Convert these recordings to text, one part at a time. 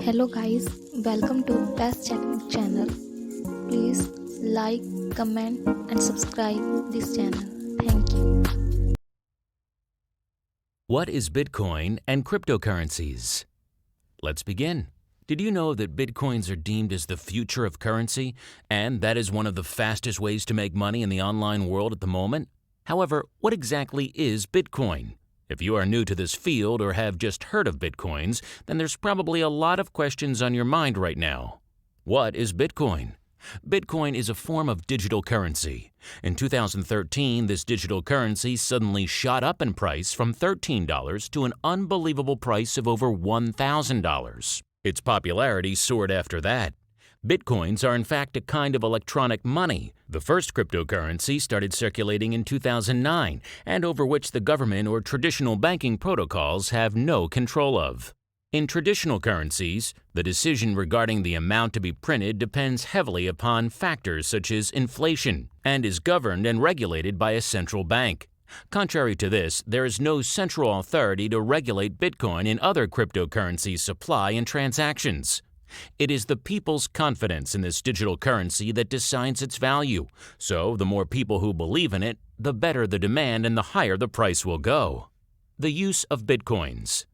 Hello guys, welcome to Best Chatting channel. Please like, comment and subscribe this channel. Thank you. What is Bitcoin and cryptocurrencies? Let's begin. Did you know that Bitcoins are deemed as the future of currency, and that is one of the fastest ways to make money in the online world at the moment? However, what exactly is Bitcoin? If you are new to this field or have just heard of Bitcoins, then there's probably a lot of questions on your mind right now. What is Bitcoin? Bitcoin is a form of digital currency. In 2013, this digital currency suddenly shot up in price from $13 to an unbelievable price of over $1,000. Its popularity soared after that. Bitcoins are in fact a kind of electronic money. The first cryptocurrency started circulating in 2009 and over which the government or traditional banking protocols have no control of. In traditional currencies, the decision regarding the amount to be printed depends heavily upon factors such as inflation and is governed and regulated by a central bank. Contrary to this, there is no central authority to regulate Bitcoin and other cryptocurrency supply and transactions. It is the people's confidence in this digital currency that decides its value, so the more people who believe in it, the better the demand and the higher the price will go. The use of Bitcoins.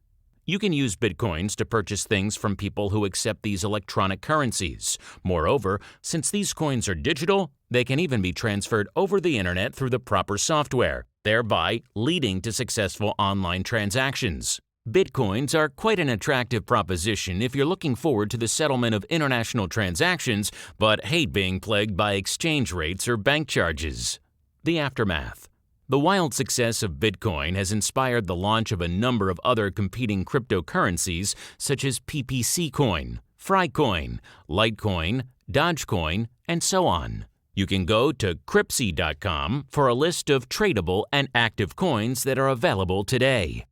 You can use Bitcoins to purchase things from people who accept these electronic currencies. Moreover, since these coins are digital, they can even be transferred over the internet through the proper software, thereby leading to successful online transactions. Bitcoins are quite an attractive proposition if you're looking forward to the settlement of international transactions but hate being plagued by exchange rates or bank charges. The aftermath. The wild success of Bitcoin has inspired the launch of a number of other competing cryptocurrencies such as PPC Coin, Frycoin, Litecoin, Dogecoin, and so on. You can go to Cryptsy.com for a list of tradable and active coins that are available today.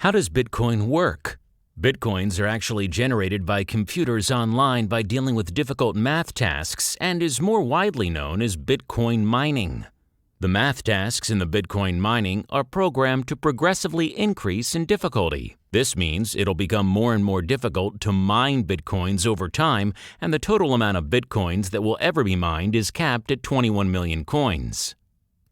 How does Bitcoin work? Bitcoins are actually generated by computers online by dealing with difficult math tasks and is more widely known as Bitcoin mining. The math tasks in the Bitcoin mining are programmed to progressively increase in difficulty. This means it'll become more and more difficult to mine Bitcoins over time, and the total amount of Bitcoins that will ever be mined is capped at 21 million coins.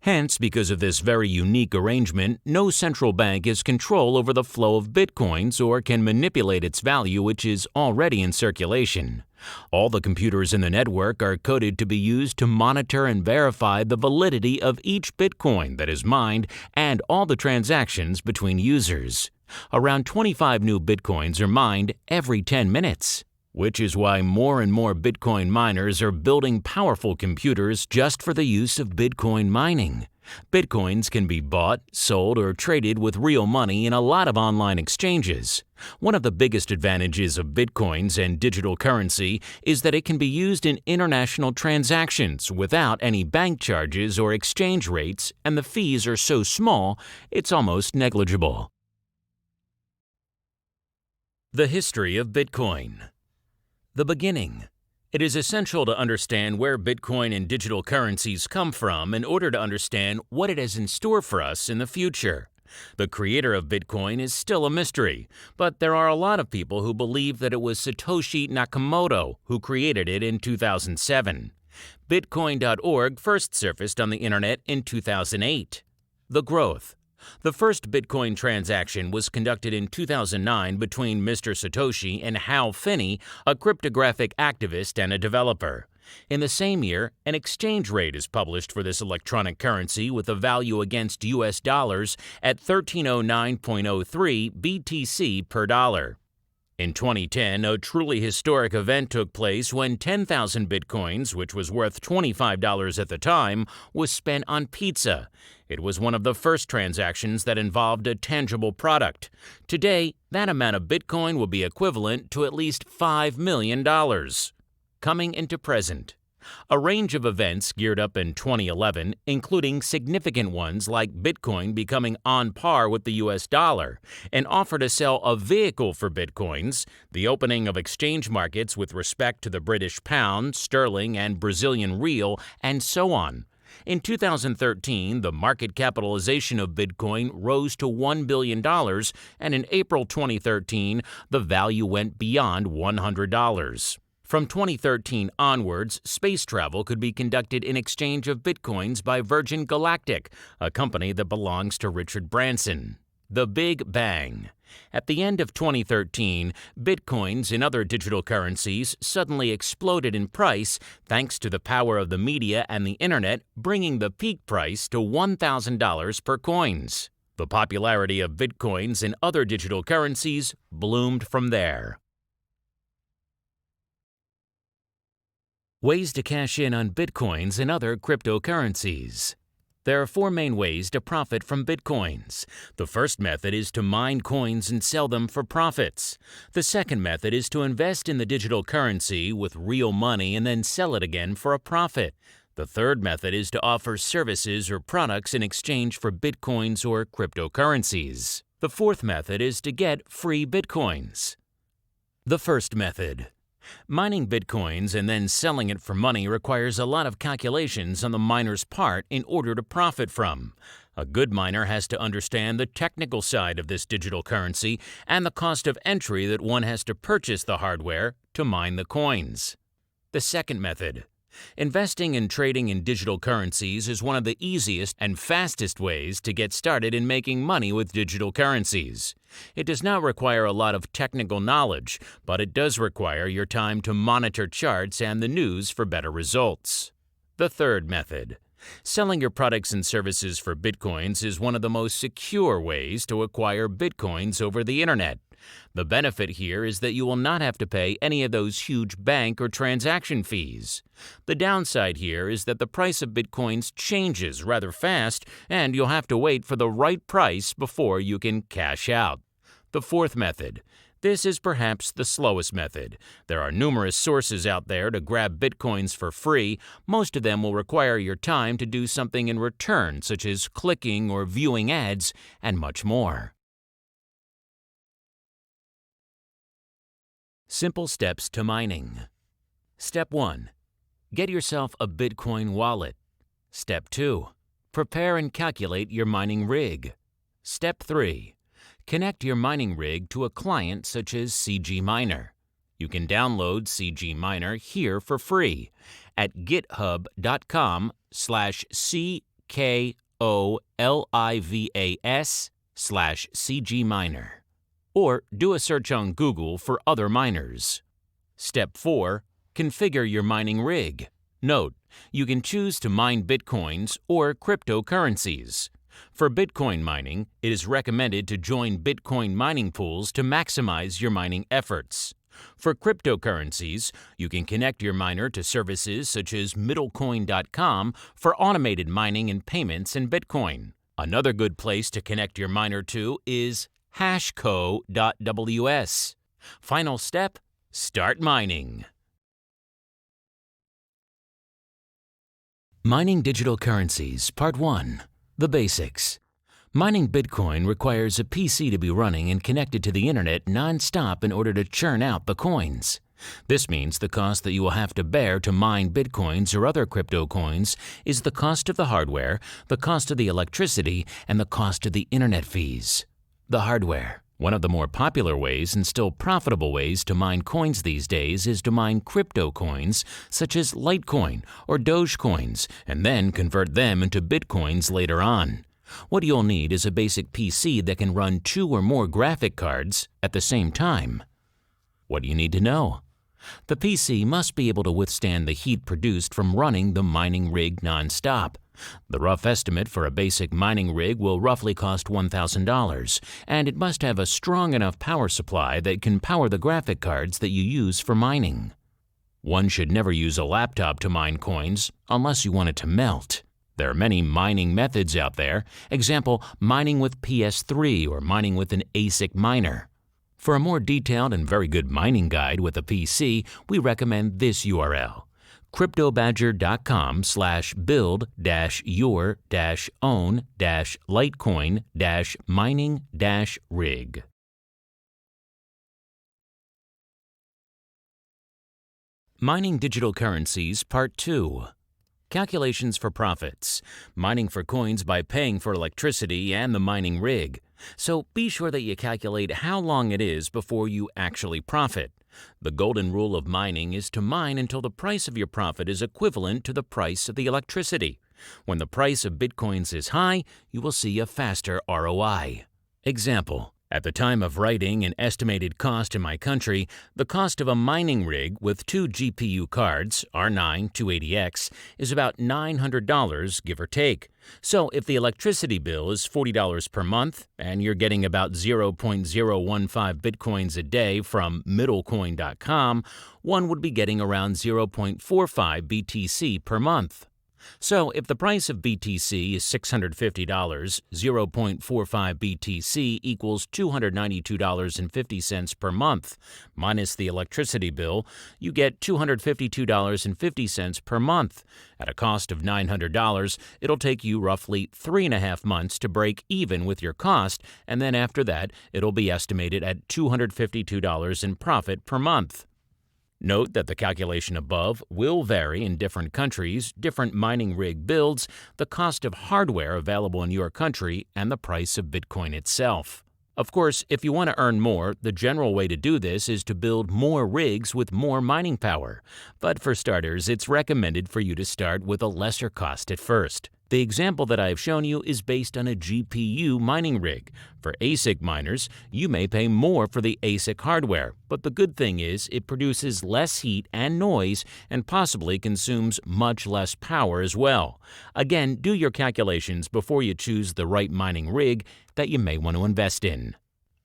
Hence, because of this very unique arrangement, no central bank has control over the flow of Bitcoins or can manipulate its value, which is already in circulation. All the computers in the network are coded to be used to monitor and verify the validity of each Bitcoin that is mined and all the transactions between users. Around 25 new Bitcoins are mined every 10 minutes. Which is why more and more Bitcoin miners are building powerful computers just for the use of Bitcoin mining. Bitcoins can be bought, sold, or traded with real money in a lot of online exchanges. One of the biggest advantages of Bitcoins and digital currency is that it can be used in international transactions without any bank charges or exchange rates, and the fees are so small, it's almost negligible. The history of Bitcoin. The beginning. It is essential to understand where Bitcoin and digital currencies come from in order to understand what it has in store for us in the future. The creator of Bitcoin is still a mystery, but there are a lot of people who believe that it was Satoshi Nakamoto who created it in 2007. Bitcoin.org first surfaced on the internet in 2008. The growth. The first Bitcoin transaction was conducted in 2009 between Mr. Satoshi and Hal Finney, a cryptographic activist and a developer. In the same year, an exchange rate is published for this electronic currency with a value against US dollars at 1309.03 BTC per dollar. In 2010, a truly historic event took place when 10,000 Bitcoins, which was worth $25 at the time, was spent on pizza. It was one of the first transactions that involved a tangible product. Today, that amount of Bitcoin will be equivalent to at least $5 million. Coming into present. A range of events geared up in 2011, including significant ones like Bitcoin becoming on par with the US dollar, an offer to sell a vehicle for Bitcoins, the opening of exchange markets with respect to the British pound, sterling, and Brazilian real, and so on. In 2013, the market capitalization of Bitcoin rose to $1 billion, and in April 2013, the value went beyond $100. From 2013 onwards, space travel could be conducted in exchange of Bitcoins by Virgin Galactic, a company that belongs to Richard Branson. The Big Bang. At the end of 2013, Bitcoins and other digital currencies suddenly exploded in price thanks to the power of the media and the internet, bringing the peak price to $1,000 per coins. The popularity of Bitcoins and other digital currencies bloomed from there. Ways to cash in on Bitcoins and other cryptocurrencies. There are 4 main ways to profit from Bitcoins. The first method is to mine coins and sell them for profits. The second method is to invest in the digital currency with real money and then sell it again for a profit. The third method is to offer services or products in exchange for Bitcoins or cryptocurrencies. The fourth method is to get free Bitcoins. The first method. Mining Bitcoins and then selling it for money requires a lot of calculations on the miner's part in order to profit from. A good miner has to understand the technical side of this digital currency and the cost of entry that one has to purchase the hardware to mine the coins. The second method. Investing and trading in digital currencies is one of the easiest and fastest ways to get started in making money with digital currencies. It does not require a lot of technical knowledge, but it does require your time to monitor charts and the news for better results. The third method. Selling your products and services for Bitcoins is one of the most secure ways to acquire Bitcoins over the internet. The benefit here is that you will not have to pay any of those huge bank or transaction fees. The downside here is that the price of Bitcoins changes rather fast, and you'll have to wait for the right price before you can cash out. The fourth method. This is perhaps the slowest method. There are numerous sources out there to grab Bitcoins for free. Most of them will require your time to do something in return, such as clicking or viewing ads, and much more. Simple steps to mining. Step 1. Get yourself a Bitcoin wallet. Step 2. Prepare and calculate your mining rig. Step 3. Connect your mining rig to a client such as CG Miner. You can download CG Miner here for free at github.com/CKOLIVAS/CGMiner. Or do a search on Google for other miners. Step 4. Configure your mining rig. Note, you can choose to mine Bitcoins or cryptocurrencies. For Bitcoin mining, it is recommended to join Bitcoin mining pools to maximize your mining efforts. For cryptocurrencies, you can connect your miner to services such as middlecoin.com for automated mining and payments in Bitcoin. Another good place to connect your miner to is hashco.ws. Final step, start mining. Mining digital currencies, Part 1. The basics. Mining Bitcoin requires a PC to be running and connected to the internet non-stop in order to churn out the coins. This means the cost that you will have to bear to mine Bitcoins or other crypto coins is the cost of the hardware, the cost of the electricity, and the cost of the internet fees. The hardware. One of the more popular ways and still profitable ways to mine coins these days is to mine crypto coins such as Litecoin or Dogecoins and then convert them into Bitcoins later on. What you'll need is a basic PC that can run 2 or more graphic cards at the same time. What do you need to know? The PC must be able to withstand the heat produced from running the mining rig non-stop. The rough estimate for a basic mining rig will roughly cost $1,000, and it must have a strong enough power supply that can power the graphic cards that you use for mining. One should never use a laptop to mine coins unless you want it to melt. There are many mining methods out there, example, mining with PS3 or mining with an ASIC miner. For a more detailed and very good mining guide with a PC, we recommend this URL. cryptobadger.com/build-your-own-litecoin-mining-rig. Mining digital currencies, Part 2. Calculations for profits. Mining for coins by paying for electricity and the mining rig. So be sure that you calculate how long it is before you actually profit. The golden rule of mining is to mine until the price of your profit is equivalent to the price of the electricity. When the price of Bitcoins is high, you will see a faster ROI. Example. At the time of writing an estimated cost in my country, the cost of a mining rig with 2 GPU cards, R9 280X, is about $900, give or take. So if the electricity bill is $40 per month and you're getting about 0.015 Bitcoins a day from middlecoin.com, one would be getting around 0.45 BTC per month. So if the price of BTC is $650, 0.45 BTC equals $292.50 per month. Minus the electricity bill, you get $252.50 per month. At a cost of $900, it'll take you roughly 3.5 months to break even with your cost, and then after that, it'll be estimated at $252 in profit per month. Note that the calculation above will vary in different countries, different mining rig builds, the cost of hardware available in your country, and the price of Bitcoin itself. Of course, if you want to earn more, the general way to do this is to build more rigs with more mining power. But for starters, it's recommended for you to start with a lesser cost at first. The example that I have shown you is based on a GPU mining rig. For ASIC miners, you may pay more for the ASIC hardware, but the good thing is it produces less heat and noise and possibly consumes much less power as well. Again, do your calculations before you choose the right mining rig that you may want to invest in.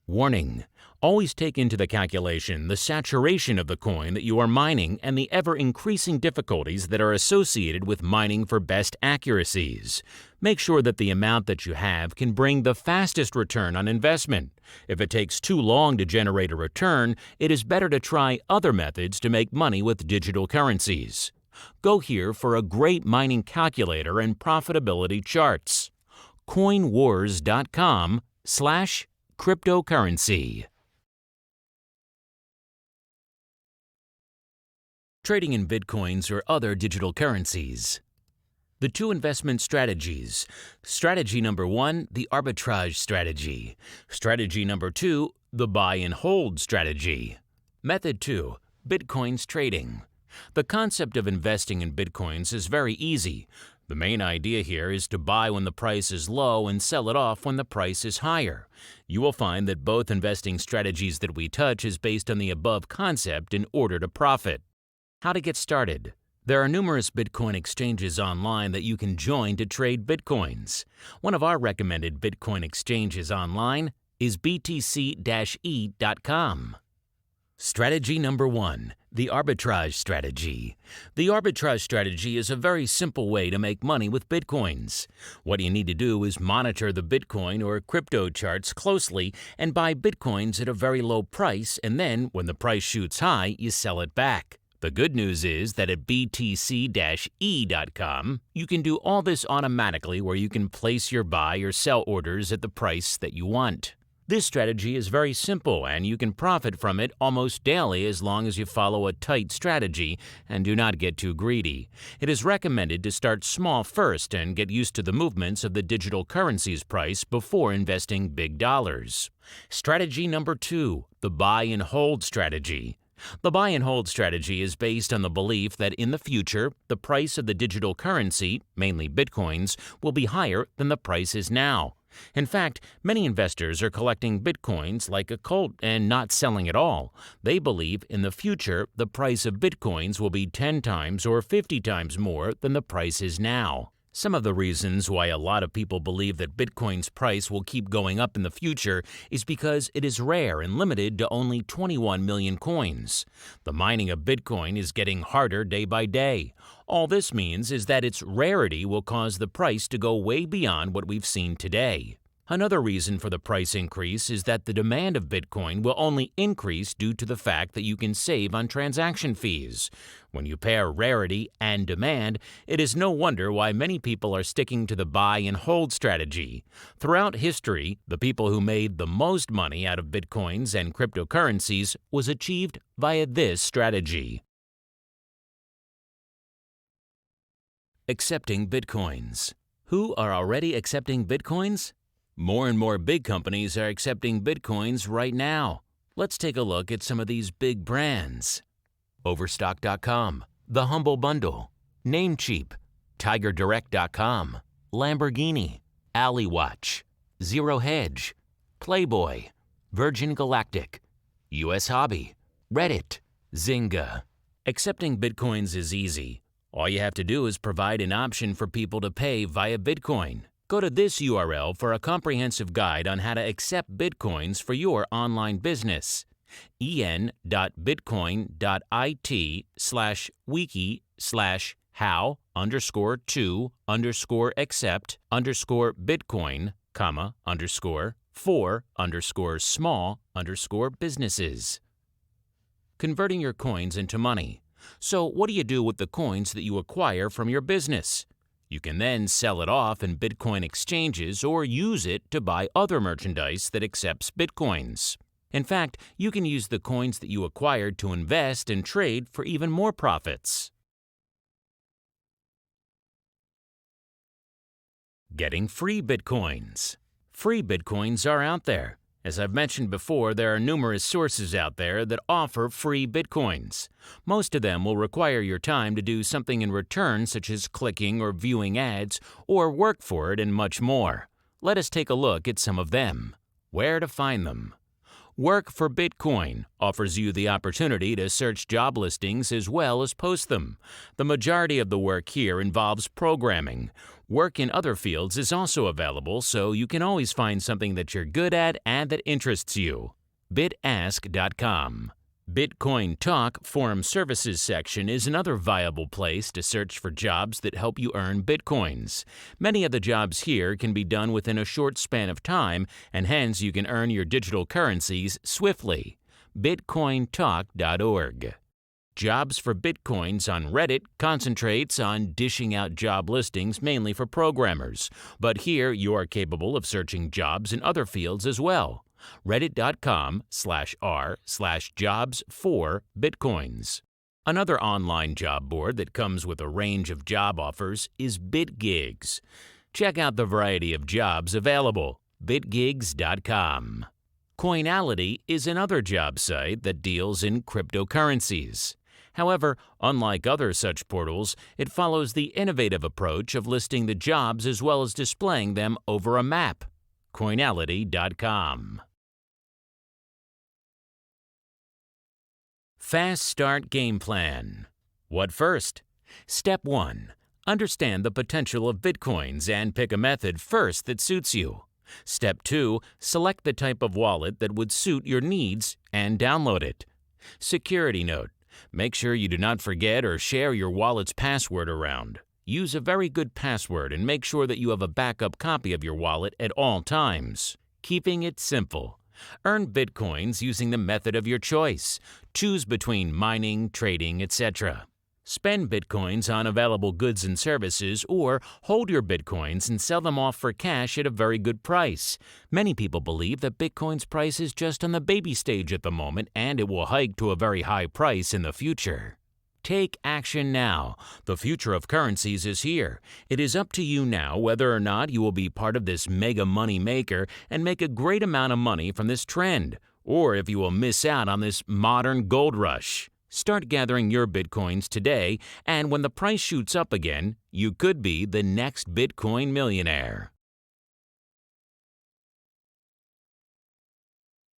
Warning: always take into the calculation the saturation of the coin that you are mining and the ever-increasing difficulties that are associated with mining for best accuracies. Make sure that the amount that you have can bring the fastest return on investment. If it takes too long to generate a return, it is better to try other methods to make money with digital currencies. Go here for a great mining calculator and profitability charts. coinwars.com/cryptocurrency. Trading in Bitcoins or other digital currencies. The 2 investment strategies. Strategy number 1, the arbitrage strategy. Strategy number 2, the buy and hold strategy. Method 2, Bitcoins trading. The concept of investing in Bitcoins is very easy. The main idea here is to buy when the price is low and sell it off when the price is higher. You will find that both investing strategies that we touch is based on the above concept in order to profit. How to get started. There are numerous Bitcoin exchanges online that you can join to trade Bitcoins. One of our recommended Bitcoin exchanges online is btc-e.com. Strategy number 1, the arbitrage strategy. The arbitrage strategy is a very simple way to make money with Bitcoins. What you need to do is monitor the Bitcoin or crypto charts closely and buy Bitcoins at a very low price, and then when the price shoots high, you sell it back. The good news is that at btc-e.com, you can do all this automatically where you can place your buy or sell orders at the price that you want. This strategy is very simple and you can profit from it almost daily as long as you follow a tight strategy and do not get too greedy. It is recommended to start small first and get used to the movements of the digital currency's price before investing big dollars. Strategy number 2, the buy and hold strategy. The buy and hold strategy is based on the belief that in the future, the price of the digital currency, mainly Bitcoins, will be higher than the price is now. In fact, many investors are collecting Bitcoins like a cult and not selling at all. They believe in the future the price of Bitcoins will be 10 times or 50 times more than the price is now. Some of the reasons why a lot of people believe that Bitcoin's price will keep going up in the future is because it is rare and limited to only 21 million coins. The mining of Bitcoin is getting harder day by day. All this means is that its rarity will cause the price to go way beyond what we've seen today. Another reason for the price increase is that the demand of Bitcoin will only increase due to the fact that you can save on transaction fees. When you pair rarity and demand, it is no wonder why many people are sticking to the buy and hold strategy. Throughout history, the people who made the most money out of Bitcoins and cryptocurrencies was achieved via this strategy. Accepting Bitcoins. Who are already accepting Bitcoins? More and more big companies are accepting Bitcoins right now. Let's take a look at some of these big brands. Overstock.com, The Humble Bundle, Namecheap, TigerDirect.com, Lamborghini, AlleyWatch, Zero Hedge, Playboy, Virgin Galactic, US Hobby, Reddit, Zynga. Accepting Bitcoins is easy. All you have to do is provide an option for people to pay via Bitcoin. Go to this URL for a comprehensive guide on how to accept Bitcoins for your online business. en.bitcoin.it/wiki/how_to_accept_bitcoin, for_small_businesses. Converting your coins into money. So what do you do with the coins that you acquire from your business? You can then sell it off in Bitcoin exchanges or use it to buy other merchandise that accepts Bitcoins. In fact, you can use the coins that you acquired to invest and trade for even more profits. Getting free Bitcoins. Free Bitcoins are out there. As I've mentioned before, there are numerous sources out there that offer free Bitcoins. Most of them will require your time to do something in return, such as clicking or viewing ads, or work for it, and much more. Let us take a look at some of them. Where to find them? Work for Bitcoin offers you the opportunity to search job listings as well as post them. The majority of the work here involves programming. Work in other fields is also available, so you can always find something that you're good at and that interests you. Bitask.com. Bitcoin Talk Forum Services section is another viable place to search for jobs that help you earn Bitcoins. Many of the jobs here can be done within a short span of time, and hence you can earn your digital currencies swiftly. Bitcointalk.org. Jobs for Bitcoins on Reddit concentrates on dishing out job listings mainly for programmers, but here you are capable of searching jobs in other fields as well. Reddit.com/r/jobs4bitcoins. Another online job board that comes with a range of job offers is BitGigs. Check out the variety of jobs available. Bitgigs.com. Coinality is another job site that deals in cryptocurrencies. However, unlike other such portals, it follows the innovative approach of listing the jobs as well as displaying them over a map. Coinality.com. Fast Start Game Plan. What first? Step 1. Understand the potential of Bitcoins and pick a method first that suits you. Step 2. Select the type of wallet that would suit your needs and download it. Security note. Make sure you do not forget or share your wallet's password around. Use a very good password and make sure that you have a backup copy of your wallet at all times. Keeping it simple. Earn Bitcoins using the method of your choice. Choose between mining, trading, etc. Spend Bitcoins on available goods and services, or hold your Bitcoins and sell them off for cash at a very good price. Many people believe that Bitcoin's price is just on the baby stage at the moment and it will hike to a very high price in the future. Take action now. The future of currencies is here. It is up to you now whether or not you will be part of this mega money maker and make a great amount of money from this trend, or if you will miss out on this modern gold rush. Start gathering your Bitcoins today, and when the price shoots up again, you could be the next Bitcoin millionaire.